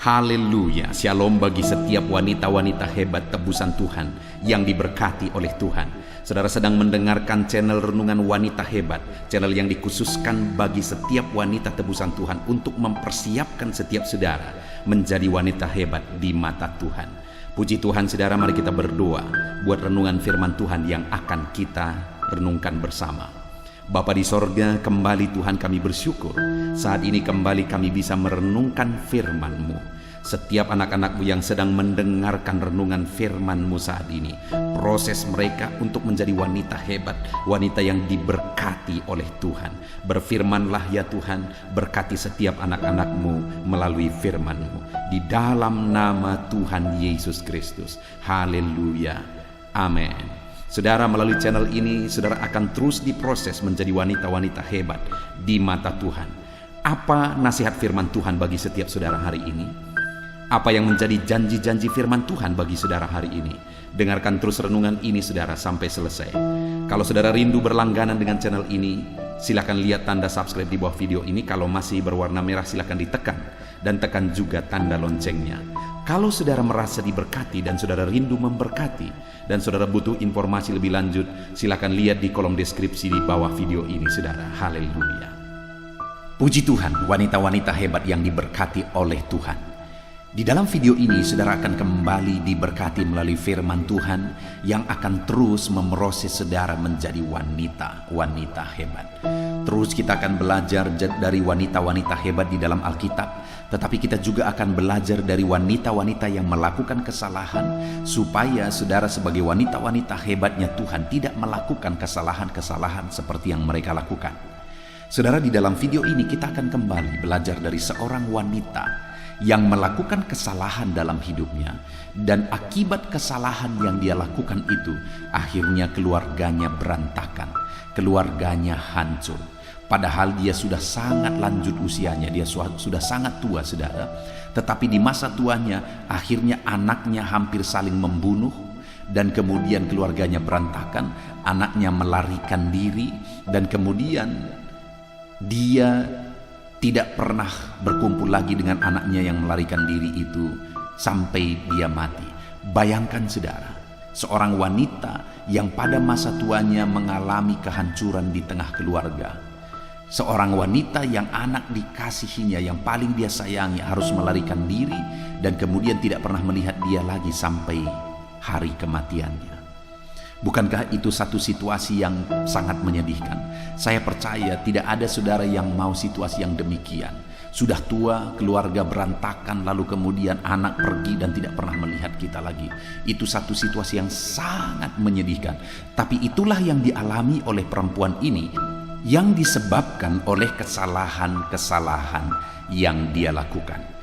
Haleluya, shalom bagi setiap wanita-wanita hebat tebusan Tuhan yang diberkati oleh Tuhan. Saudara sedang mendengarkan channel Renungan Wanita Hebat, channel yang dikhususkan bagi setiap wanita tebusan Tuhan untuk mempersiapkan setiap saudara menjadi wanita hebat di mata Tuhan. Puji Tuhan saudara, mari kita berdoa buat renungan firman Tuhan yang akan kita renungkan bersama. Bapa di sorga, kembali Tuhan kami bersyukur saat ini kembali kami bisa merenungkan firman-Mu. Setiap anak-anak-Mu yang sedang mendengarkan renungan firman-Mu saat ini, proses mereka untuk menjadi wanita hebat, wanita yang diberkati oleh Tuhan. Berfirmanlah ya Tuhan, berkati setiap anak-anak-Mu melalui firman-Mu. Di dalam nama Tuhan Yesus Kristus. Haleluya. Amin. Saudara, melalui channel ini saudara akan terus diproses menjadi wanita-wanita hebat di mata Tuhan. Apa nasihat firman Tuhan bagi setiap saudara hari ini? Apa yang menjadi janji-janji firman Tuhan bagi saudara hari ini? Dengarkan terus renungan ini saudara sampai selesai. Kalau saudara rindu berlangganan dengan channel ini, silakan lihat tanda subscribe di bawah video ini. Kalau masih berwarna merah silakan ditekan dan tekan juga tanda loncengnya. Kalau saudara merasa diberkati dan saudara rindu memberkati dan saudara butuh informasi lebih lanjut, silakan lihat di kolom deskripsi di bawah video ini saudara. Haleluya. Puji Tuhan, wanita-wanita hebat yang diberkati oleh Tuhan. Di dalam video ini saudara akan kembali diberkati melalui firman Tuhan yang akan terus memproses saudara menjadi wanita-wanita hebat. Terus kita akan belajar dari wanita-wanita hebat di dalam Alkitab, tetapi kita juga akan belajar dari wanita-wanita yang melakukan kesalahan, supaya saudara sebagai wanita-wanita hebatnya Tuhan tidak melakukan kesalahan-kesalahan seperti yang mereka lakukan. Saudara, di dalam video ini kita akan kembali belajar dari seorang wanita yang melakukan kesalahan dalam hidupnya, dan akibat kesalahan yang dia lakukan itu akhirnya keluarganya berantakan, keluarganya hancur. Padahal dia sudah sangat lanjut usianya, dia sudah sangat tua saudara. Tetapi di masa tuanya akhirnya anaknya hampir saling membunuh, dan kemudian keluarganya berantakan, anaknya melarikan diri, dan kemudian dia tidak pernah berkumpul lagi dengan anaknya yang melarikan diri itu sampai dia mati. Bayangkan saudara, seorang wanita yang pada masa tuanya mengalami kehancuran di tengah keluarga. Seorang wanita yang anak dikasihinya, yang paling dia sayangi, harus melarikan diri dan kemudian tidak pernah melihat dia lagi sampai hari kematiannya. Bukankah itu satu situasi yang sangat menyedihkan? Saya percaya tidak ada saudara yang mau situasi yang demikian. Sudah tua, keluarga berantakan, lalu kemudian anak pergi dan tidak pernah melihat kita lagi. Itu satu situasi yang sangat menyedihkan. Tapi itulah yang dialami oleh perempuan ini, yang disebabkan oleh kesalahan-kesalahan yang dia lakukan.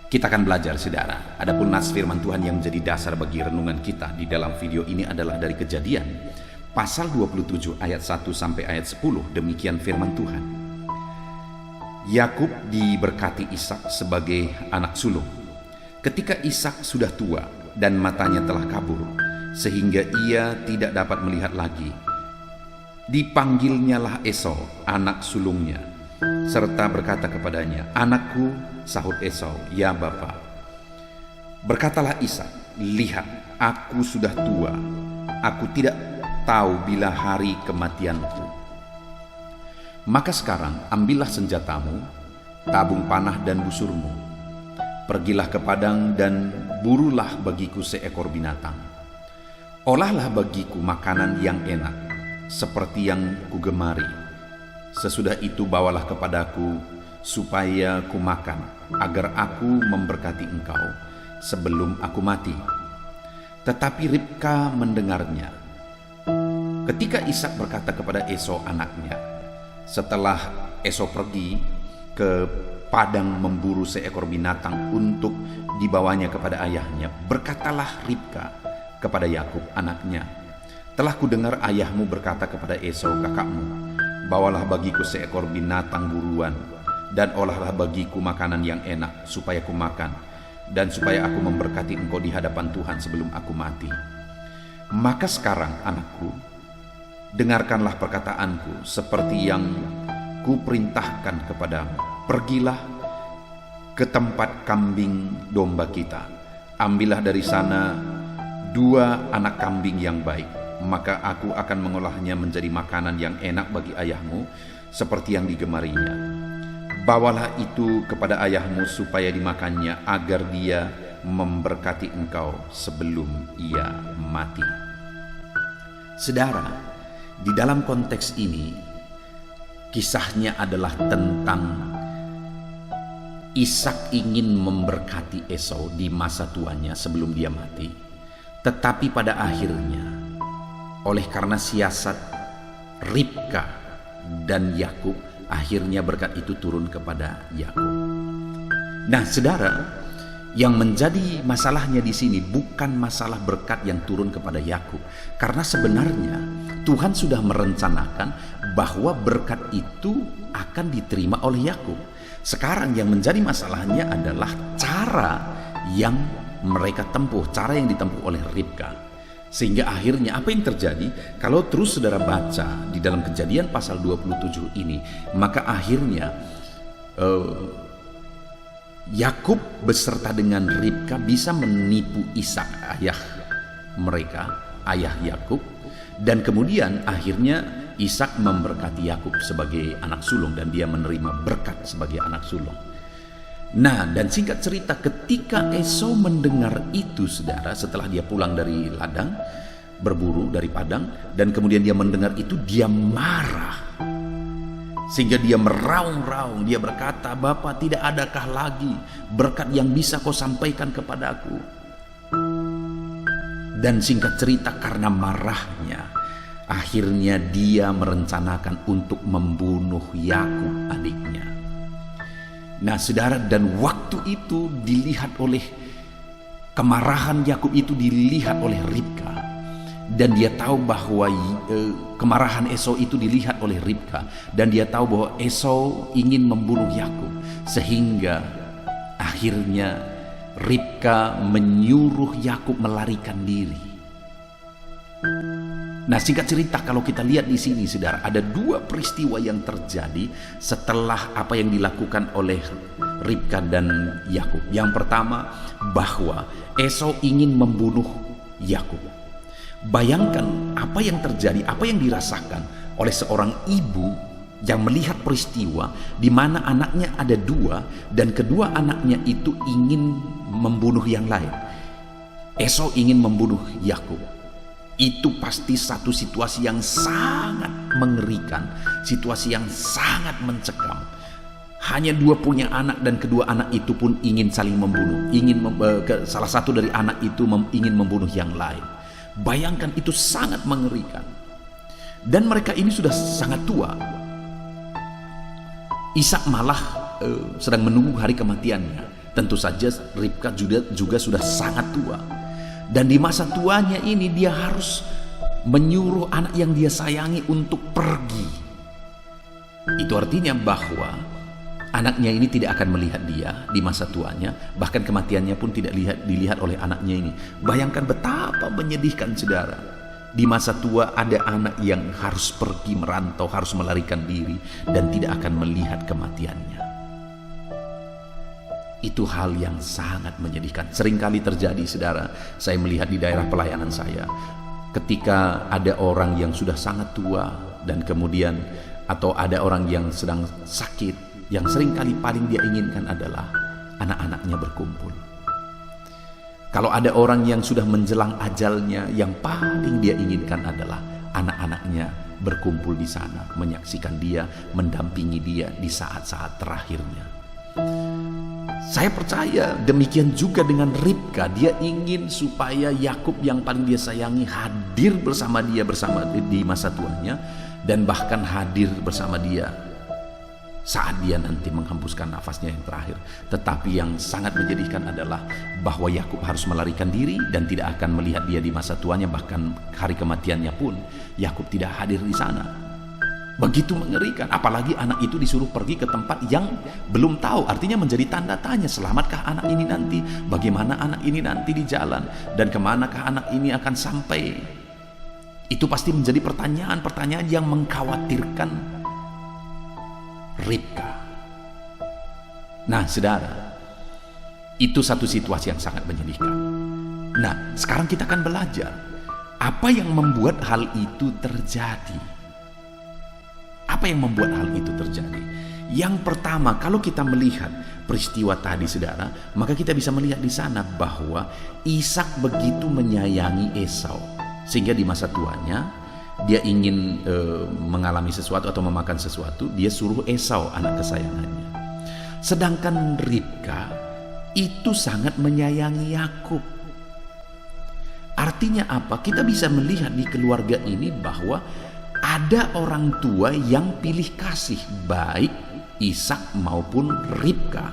Kita akan belajar saudara. Adapun nas firman Tuhan yang menjadi dasar bagi renungan kita di dalam video ini adalah dari Kejadian pasal 27 ayat 1 sampai ayat 10. Demikian firman Tuhan. Yakub diberkati Ishak sebagai anak sulung. Ketika Ishak sudah tua dan matanya telah kabur sehingga ia tidak dapat melihat lagi, dipanggilnyalah Esau anak sulungnya, serta berkata kepadanya, "Anakku," sahut Esau, "Ya Bapa." Berkatalah Ishak, "Lihat, aku sudah tua, aku tidak tahu bila hari kematianku. Maka sekarang ambillah senjatamu, tabung panah dan busurmu. Pergilah ke padang dan burulah bagiku seekor binatang. Olahlah bagiku makanan yang enak, seperti yang kugemari. Sesudah itu bawalah kepadaku, supaya ku makan, agar aku memberkati engkau sebelum aku mati." Tetapi Ribka mendengarnya. Ketika Ishak berkata kepada Esau anaknya, setelah Esau pergi ke padang memburu seekor binatang untuk dibawanya kepada ayahnya, berkatalah Ribka kepada Yakub anaknya, "Telah kudengar ayahmu berkata kepada Esau kakakmu, bawalah bagiku seekor binatang buruan, dan olahlah bagiku makanan yang enak, supaya ku makan, dan supaya aku memberkati engkau di hadapan Tuhan sebelum aku mati. Maka sekarang anakku, dengarkanlah perkataanku seperti yang kuperintahkan kepadamu. Pergilah ke tempat kambing domba kita. Ambillah dari sana 2 anak kambing yang baik, maka aku akan mengolahnya menjadi makanan yang enak bagi ayahmu, seperti yang digemarinya. Bawalah itu kepada ayahmu supaya dimakannya, agar dia memberkati engkau sebelum ia mati. Saudara, di dalam konteks ini, kisahnya adalah tentang Ishak ingin memberkati Esau di masa tuanya sebelum dia mati. Tetapi pada akhirnya, oleh karena siasat Ribka dan Yakub, akhirnya berkat itu turun kepada Yakub. Nah, saudara, yang menjadi masalahnya di sini bukan masalah berkat yang turun kepada Yakub, karena sebenarnya Tuhan sudah merencanakan bahwa berkat itu akan diterima oleh Yakub. Sekarang yang menjadi masalahnya adalah cara yang mereka tempuh, cara yang ditempuh oleh Ribka. Sehingga akhirnya apa yang terjadi? Kalau terus saudara baca di dalam Kejadian pasal 27 ini, maka akhirnya Yakub beserta dengan Ribka bisa menipu Ishak, ayah mereka, ayah Yakub, dan kemudian akhirnya Ishak memberkati Yakub sebagai anak sulung, dan dia menerima berkat sebagai anak sulung. Nah, dan singkat cerita, ketika Esau mendengar itu, saudara, setelah dia pulang dari ladang berburu dari padang, dan kemudian dia mendengar itu, dia marah. Sehingga dia meraung-raung, dia berkata, "Bapa, tidak adakah lagi berkat yang bisa kau sampaikan kepadaku?" Dan singkat cerita, karena marahnya, akhirnya dia merencanakan untuk membunuh Yakub, adiknya. Nah, saudara, dan waktu itu dilihat oleh kemarahan Yakub itu dilihat oleh Ribka, dan dia tahu bahwa kemarahan Esau itu dilihat oleh Ribka, dan dia tahu bahwa Esau ingin membunuh Yakub, sehingga akhirnya Ribka menyuruh Yakub melarikan diri. Nah, singkat cerita, kalau kita lihat di sini, saudara, ada 2 peristiwa yang terjadi setelah apa yang dilakukan oleh Ribka dan Yakub. Yang pertama, bahwa Esau ingin membunuh Yakub. Bayangkan apa yang terjadi, apa yang dirasakan oleh seorang ibu yang melihat peristiwa di mana anaknya ada 2 dan kedua anaknya itu ingin membunuh yang lain. Esau ingin membunuh Yakub. Itu pasti satu situasi yang sangat mengerikan, situasi yang sangat mencekam. Hanya 2 punya anak, dan kedua anak itu pun ingin saling membunuh. Salah satu dari anak itu ingin membunuh yang lain. Bayangkan, itu sangat mengerikan. Dan mereka ini sudah sangat tua. Ishak malah sedang menunggu hari kematiannya. Tentu saja Ribka juga sudah sangat tua. Dan di masa tuanya ini dia harus menyuruh anak yang dia sayangi untuk pergi. Itu artinya bahwa anaknya ini tidak akan melihat dia di masa tuanya, bahkan kematiannya pun tidak dilihat oleh anaknya ini. Bayangkan betapa menyedihkan, saudara. Di masa tua ada anak yang harus pergi merantau, harus melarikan diri, dan tidak akan melihat kematiannya. Itu hal yang sangat menyedihkan. Seringkali terjadi, saudara, saya melihat di daerah pelayanan saya, ketika ada orang yang sudah sangat tua, dan kemudian atau ada orang yang sedang sakit, yang seringkali paling dia inginkan adalah anak-anaknya berkumpul. Kalau ada orang yang sudah menjelang ajalnya, yang paling dia inginkan adalah anak-anaknya berkumpul di sana, menyaksikan dia, mendampingi dia di saat-saat terakhirnya. Saya percaya demikian juga dengan Ribka. Dia ingin supaya Yakub yang paling dia sayangi hadir bersama dia di masa tuanya, dan bahkan hadir bersama dia saat dia nanti menghembuskan nafasnya yang terakhir. Tetapi yang sangat menyedihkan adalah bahwa Yakub harus melarikan diri dan tidak akan melihat dia di masa tuanya, bahkan hari kematiannya pun Yakub tidak hadir di sana. Begitu mengerikan, apalagi anak itu disuruh pergi ke tempat yang belum tahu. Artinya menjadi tanda tanya, selamatkah anak ini nanti? Bagaimana anak ini nanti di jalan? Dan kemanakah anak ini akan sampai? Itu pasti menjadi pertanyaan-pertanyaan yang mengkhawatirkan Ribka. Nah, saudara, Itu satu situasi yang sangat menyedihkan. Nah, sekarang kita akan belajar apa yang membuat hal itu terjadi. Apa yang membuat hal itu terjadi? Yang pertama, kalau kita melihat peristiwa tadi, saudara, maka kita bisa melihat di sana bahwa Ishak begitu menyayangi Esau, sehingga di masa tuanya dia ingin mengalami sesuatu atau memakan sesuatu, dia suruh Esau, anak kesayangannya. Sedangkan Ribka itu sangat menyayangi Yakub. Artinya apa? Kita bisa melihat di keluarga ini bahwa ada orang tua yang pilih kasih, baik Ishak maupun Ribka.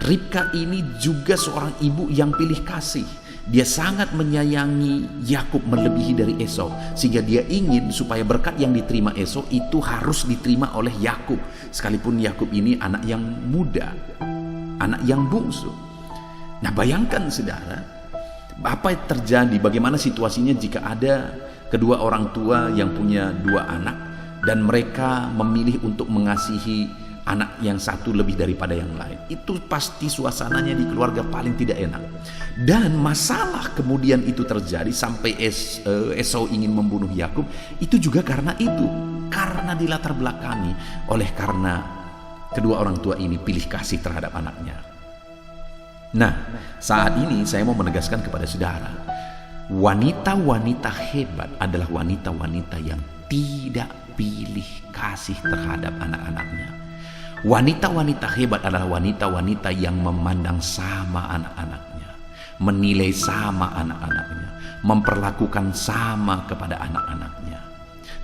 Ribka ini juga seorang ibu yang pilih kasih. Dia sangat menyayangi Yakub melebihi dari Esau, sehingga dia ingin supaya berkat yang diterima Esau itu harus diterima oleh Yakub, sekalipun Yakub ini anak yang muda, anak yang bungsu. Nah, bayangkan saudara, apa yang terjadi, bagaimana situasinya jika ada kedua orang tua yang punya dua anak dan mereka memilih untuk mengasihi anak yang satu lebih daripada yang lain. Itu pasti suasananya di keluarga paling tidak enak. Dan masalah kemudian itu terjadi sampai Esau ingin membunuh Yakub, itu juga karena itu. Karena dilatar belakangi oleh karena kedua orang tua ini pilih kasih terhadap anaknya. Nah, saat ini saya mau menegaskan kepada saudara, wanita-wanita hebat adalah wanita-wanita yang tidak pilih kasih terhadap anak-anaknya. Wanita-wanita hebat adalah wanita-wanita yang memandang sama anak-anaknya, menilai sama anak-anaknya, memperlakukan sama kepada anak-anaknya.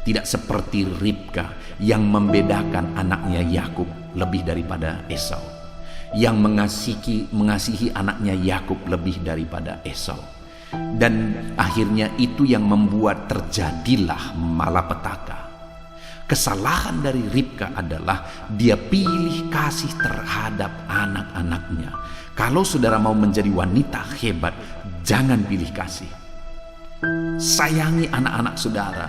Tidak seperti Ribka yang membedakan anaknya Yakub lebih daripada Esau, yang mengasihi anaknya Yakub lebih daripada Esau. Dan akhirnya itu yang membuat terjadilah malapetaka. Kesalahan dari Ribka adalah dia pilih kasih terhadap anak-anaknya. Kalau saudara mau menjadi wanita hebat, jangan pilih kasih. Sayangi anak-anak saudara.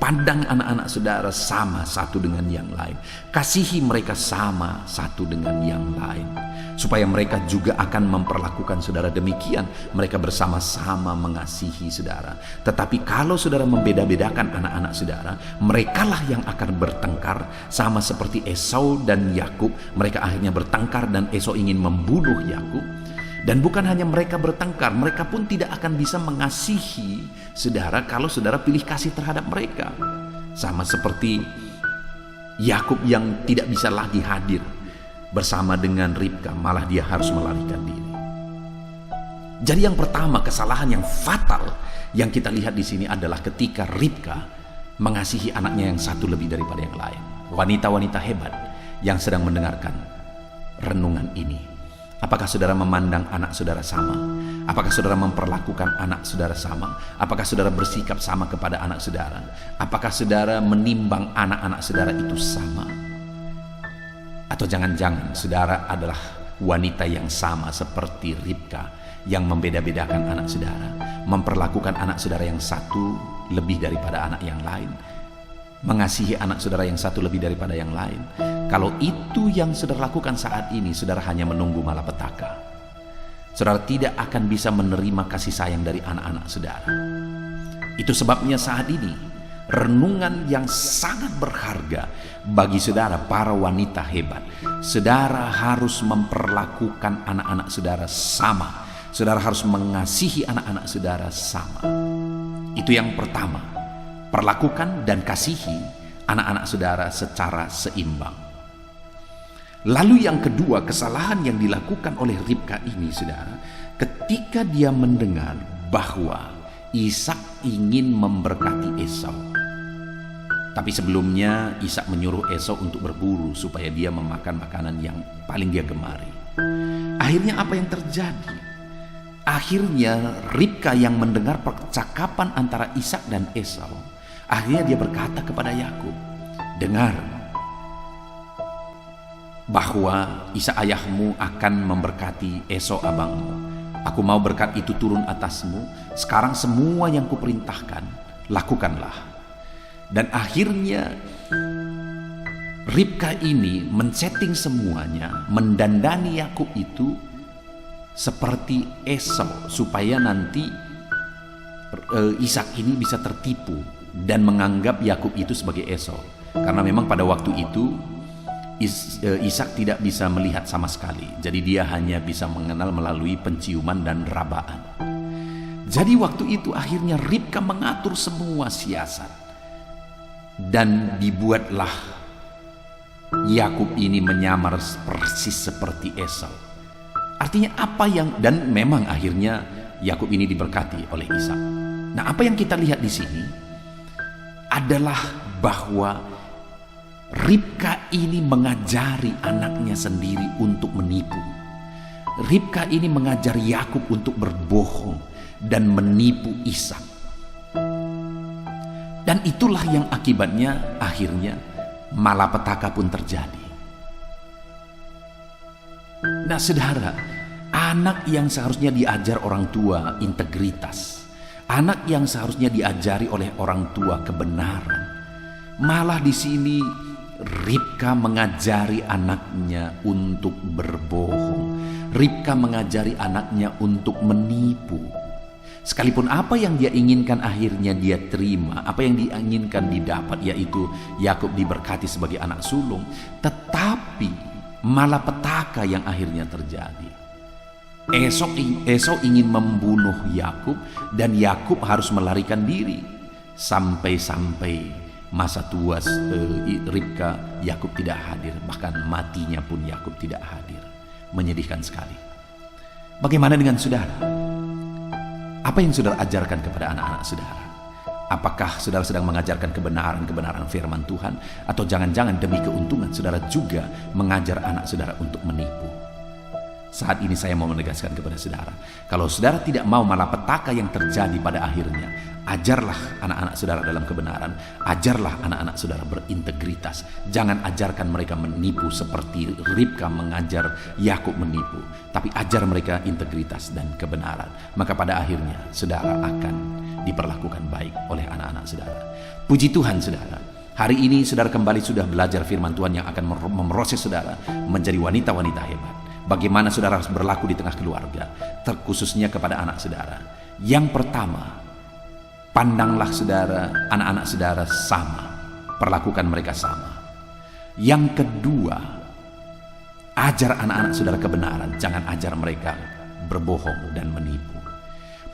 Pandang anak-anak saudara sama satu dengan yang lain. Kasihi mereka sama satu dengan yang lain, supaya mereka juga akan memperlakukan saudara demikian. Mereka bersama-sama mengasihi saudara. Tetapi kalau saudara membeda-bedakan anak-anak saudara, merekalah yang akan bertengkar, sama seperti Esau dan Yakub. Mereka akhirnya bertengkar dan Esau ingin membunuh Yakub. Dan bukan hanya mereka bertengkar, mereka pun tidak akan bisa mengasihi saudara kalau saudara pilih kasih terhadap mereka. Sama seperti Yakub yang tidak bisa lagi hadir bersama dengan Ribka, malah dia harus melarikan diri. Jadi yang pertama, kesalahan yang fatal yang kita lihat di sini adalah ketika Ribka mengasihi anaknya yang satu lebih daripada yang lain. Wanita-wanita hebat yang sedang mendengarkan renungan ini, apakah saudara memandang anak saudara sama? Apakah saudara memperlakukan anak saudara sama? Apakah saudara bersikap sama kepada anak saudara? Apakah saudara menimbang anak-anak saudara itu sama? Atau jangan-jangan saudara adalah wanita yang sama seperti Ribka, yang membeda-bedakan anak saudara, memperlakukan anak saudara yang satu lebih daripada anak yang lain, mengasihi anak saudara yang satu lebih daripada yang lain. Kalau itu yang saudara lakukan saat ini, saudara hanya menunggu malapetaka. Saudara tidak akan bisa menerima kasih sayang dari anak-anak saudara. Itu sebabnya saat ini renungan yang sangat berharga bagi saudara para wanita hebat. Saudara harus memperlakukan anak-anak saudara sama. Saudara harus mengasihi anak-anak saudara sama. Itu yang pertama. Perlakukan dan kasihi anak-anak saudara secara seimbang. Lalu yang kedua, kesalahan yang dilakukan oleh Ribka ini, saudara, ketika dia mendengar bahwa Ishak ingin memberkati Esau. Tapi sebelumnya Ishak menyuruh Esau untuk berburu supaya dia memakan makanan yang paling dia gemari. Akhirnya apa yang terjadi? Akhirnya Ribka yang mendengar percakapan antara Ishak dan Esau, akhirnya dia berkata kepada Yakub, "Dengar bahwa Ishak ayahmu akan memberkati Esau abangmu. Aku mau berkat itu turun atasmu. Sekarang semua yang kuperintahkan, lakukanlah." Dan akhirnya Ribka ini men-setting semuanya, mendandani Yakub itu seperti Esau, supaya nanti Ishak ini bisa tertipu dan menganggap Yakub itu sebagai Esau. Karena memang pada waktu itu Ishak tidak bisa melihat sama sekali. Jadi dia hanya bisa mengenal melalui penciuman dan rabaan. Jadi waktu itu akhirnya Ribka mengatur semua siasat. Dan dibuatlah Yakub ini menyamar persis seperti Esau. Artinya apa yang, dan memang akhirnya Yakub ini diberkati oleh Ishak. Nah, apa yang kita lihat di sini adalah bahwa Ribka ini mengajari anaknya sendiri untuk menipu. Ribka ini mengajar Yakub untuk berbohong dan menipu Ishak. Dan itulah yang akibatnya akhirnya malapetaka pun terjadi. Nah, saudara, anak yang seharusnya diajar orang tua integritas, anak yang seharusnya diajari oleh orang tua kebenaran, malah di sini Ribka mengajari anaknya untuk berbohong. Ribka mengajari anaknya untuk menipu. Sekalipun apa yang dia inginkan akhirnya dia terima, apa yang dia inginkan didapat, yaitu Yakub diberkati sebagai anak sulung, tetapi malapetaka yang akhirnya terjadi. Esau ingin membunuh Yakub dan Yakub harus melarikan diri. Sampai-sampai masa tua Ribka, Yakub tidak hadir, bahkan matinya pun Yakub tidak hadir. Menyedihkan sekali. Bagaimana dengan saudara? Apa yang saudara ajarkan kepada anak-anak saudara? Apakah saudara sedang mengajarkan kebenaran firman Tuhan, atau jangan-jangan demi keuntungan saudara juga mengajar anak saudara untuk menipu? Saat ini saya mau menegaskan kepada saudara, kalau saudara tidak mau malapetaka yang terjadi pada akhirnya, ajarlah anak-anak saudara dalam kebenaran, ajarlah anak-anak saudara berintegritas. Jangan ajarkan mereka menipu seperti Ribka mengajar Yakub menipu, tapi ajar mereka integritas dan kebenaran. Maka pada akhirnya saudara akan diperlakukan baik oleh anak-anak saudara. Puji Tuhan saudara, hari ini saudara kembali sudah belajar firman Tuhan yang akan memproses saudara menjadi wanita-wanita hebat. Bagaimana saudara harus berlaku di tengah keluarga, terkhususnya kepada anak saudara. Yang pertama, pandanglah saudara, anak-anak saudara sama, perlakukan mereka sama. Yang kedua, ajar anak-anak saudara kebenaran, jangan ajar mereka berbohong dan menipu.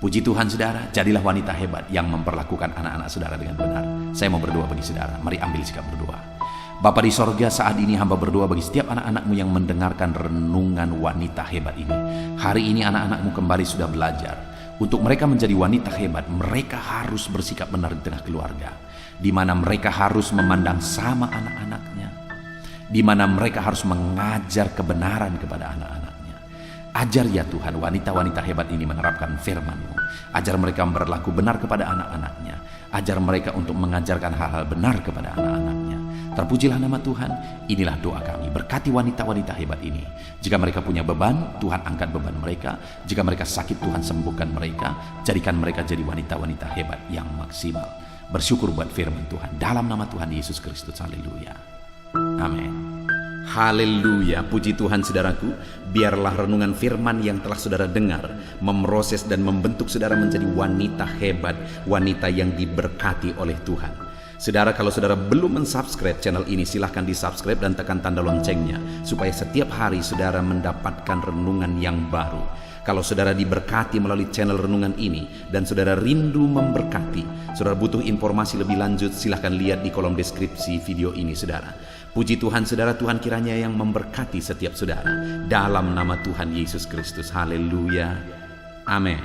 Puji Tuhan saudara, jadilah wanita hebat yang memperlakukan anak-anak saudara dengan benar. Saya mau berdoa bagi saudara, mari ambil sikap berdoa. Bapa di sorga, saat ini hamba berdoa bagi setiap anak-anakmu yang mendengarkan renungan wanita hebat ini. Hari ini anak-anakmu kembali sudah belajar. Untuk mereka menjadi wanita hebat, mereka harus bersikap benar di tengah keluarga, di mana mereka harus memandang sama anak-anaknya, di mana mereka harus mengajar kebenaran kepada anak-anaknya. Ajar ya Tuhan wanita-wanita hebat ini menerapkan firman-Mu. Ajar mereka berlaku benar kepada anak-anaknya. Ajar mereka untuk mengajarkan hal-hal benar kepada anak-anaknya. Terpujilah nama Tuhan. Inilah doa kami. Berkati wanita-wanita hebat ini. Jika mereka punya beban, Tuhan angkat beban mereka. Jika mereka sakit, Tuhan sembuhkan mereka. Jadikan mereka jadi wanita-wanita hebat yang maksimal. Bersyukur buat firman Tuhan. Dalam nama Tuhan Yesus Kristus. Haleluya. Amin. Haleluya, puji Tuhan saudaraku. Biarlah renungan firman yang telah saudara dengar memproses dan membentuk saudara menjadi wanita hebat, wanita yang diberkati oleh Tuhan. Saudara, kalau saudara belum mensubscribe channel ini, silahkan disubscribe dan tekan tanda loncengnya, supaya setiap hari saudara mendapatkan renungan yang baru. Kalau saudara diberkati melalui channel renungan ini dan saudara rindu memberkati, saudara butuh informasi lebih lanjut, silahkan lihat di kolom deskripsi video ini saudara. Puji Tuhan saudara, Tuhan kiranya yang memberkati setiap saudara. Dalam nama Tuhan Yesus Kristus. Haleluya. Amin.